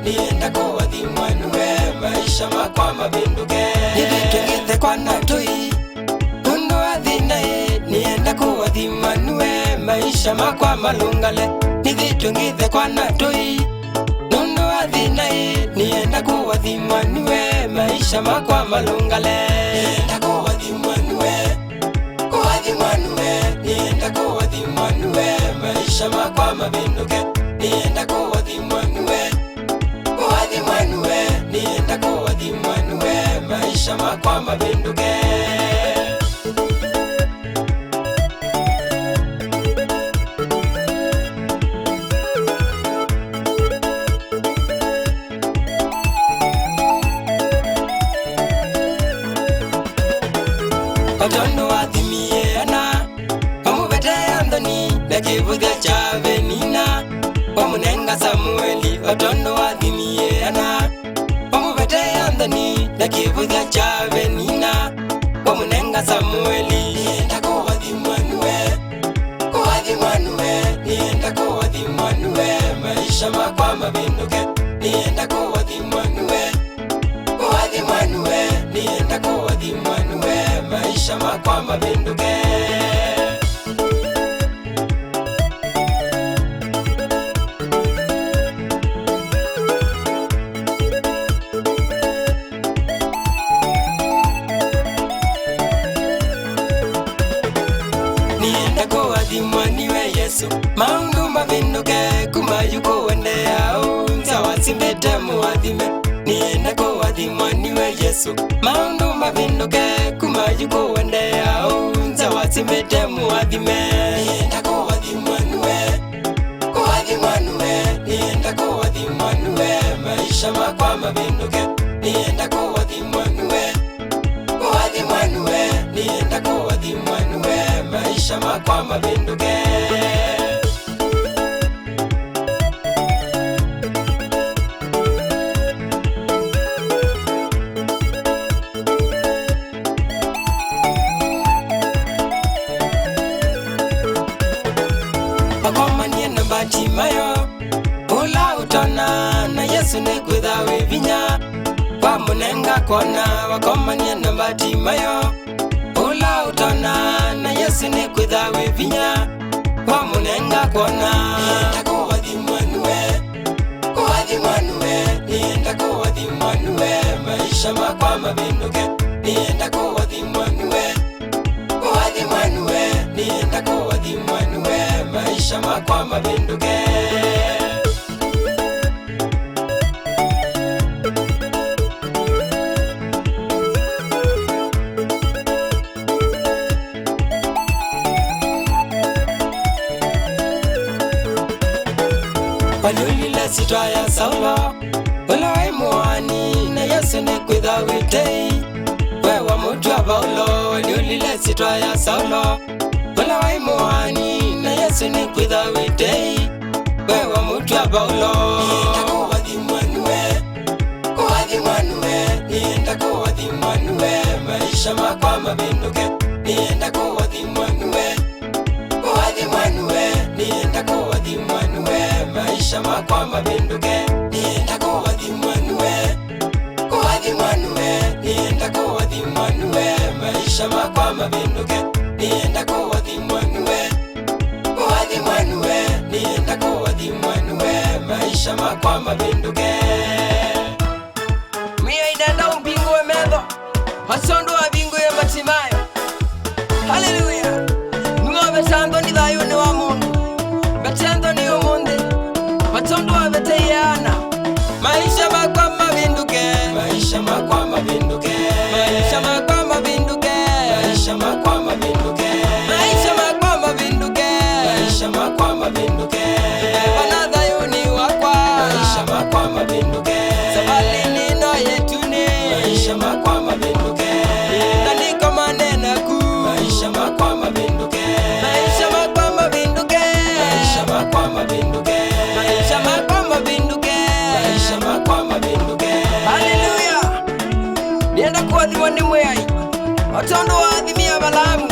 nienda kuwathimwa niwe maisha makwa mabinduke nithitungithe kwa natui undu athina nienda kuwathimwa niwe maisha makwa malungale nithitungithe kwa natui undu athina nienda kuwathimwa niwe maisha makwa malungale nienda kuwathimwa niwe nienda kuwathimwa niwe maisha makwa mabinduke nienda kuwathimwa niwe nienda kuwathimwa niwe maisha makwa mabinduke otondo wathimie ana omubete Anthony bekivuthia chavenina omunenga Samueli otondo wathimie ana omubete Anthony bekivuthia chavenina omunenga Samueli nienda kuwathimwa niwe nienda kuwathimwa niwe maisha makwa mabinduke nienda kuwathimwa niwe nienda kuwathimwa niwe maisha makwa mabinduke nienda kuwathimwa niwe Yesu maundu mabinduke kuma yukuendea unza wasimbete muwathime nienda kuwathimwa niwe Yesu maundu mabinduke kuma yukuendea unza wasimbete muwathime nienda kuwathimwa niwe nienda kuwathimwa niwe maisha makwa mabinduke nienda kuwathimwa niwe nienda kuwathimwa niwe maisha makwa mabinduke wakomanie na Batimayo ula utona na Yesu nikwitha wi vinya wamunenga kona wakomanie na Batimayo ula utona na Yesu nikwitha wi vinya wamunenga kona nienda kuwathimwa niwe nienda kuwathimwa niwe maisha makwa mabinduke nienda kuwathimwa niwe nienda kuwathimwa niwe maisha makwa mabinduke walulile sitwa ya Saulo ula wai muani na Yesu nikwitha witei wewa mutu wa Paulo walulile sitwa ya Saulo ula wai muani na Yesu nikwitha witei wewa mutu wa Paulo nienda kuwathimwa niwe nienda kuwathimwa niwe maisha makwa mabinduke nienda kuwathimwa niwe nienda kuwathimwa niwe maisha makwa mabinduke nienda kuwathimwa niwe nienda kuwathimwa niwe maisha makwa mabinduke nienda kuwathimwa niwe nienda kuwathimwa niwe maisha makwa mabinduke mia idenda umbingu we medho masondo wa bingu ya Batimayo haleluya ngobe Anthony thayo ni wa mundu bete Anthony umundi matondo wa bete yana maisha makwa mabinduke maisha makwa mabinduke maisha makwa mabinduke maisha makwa mabinduke maisha makwa mabinduke maisha makwa mabinduke bana thayo ni wakwa maisha makwa mabinduke sabali ni no yetuni maisha makwa mabinduke niko manena ku maisha makwa mabinduke maisha makwa mabinduke maisha makwa mabinduke maisha makwa mabinduke maisha makwa mabinduke haleluya nienda kuwathimwa ni mwai otondo wathimia Balamu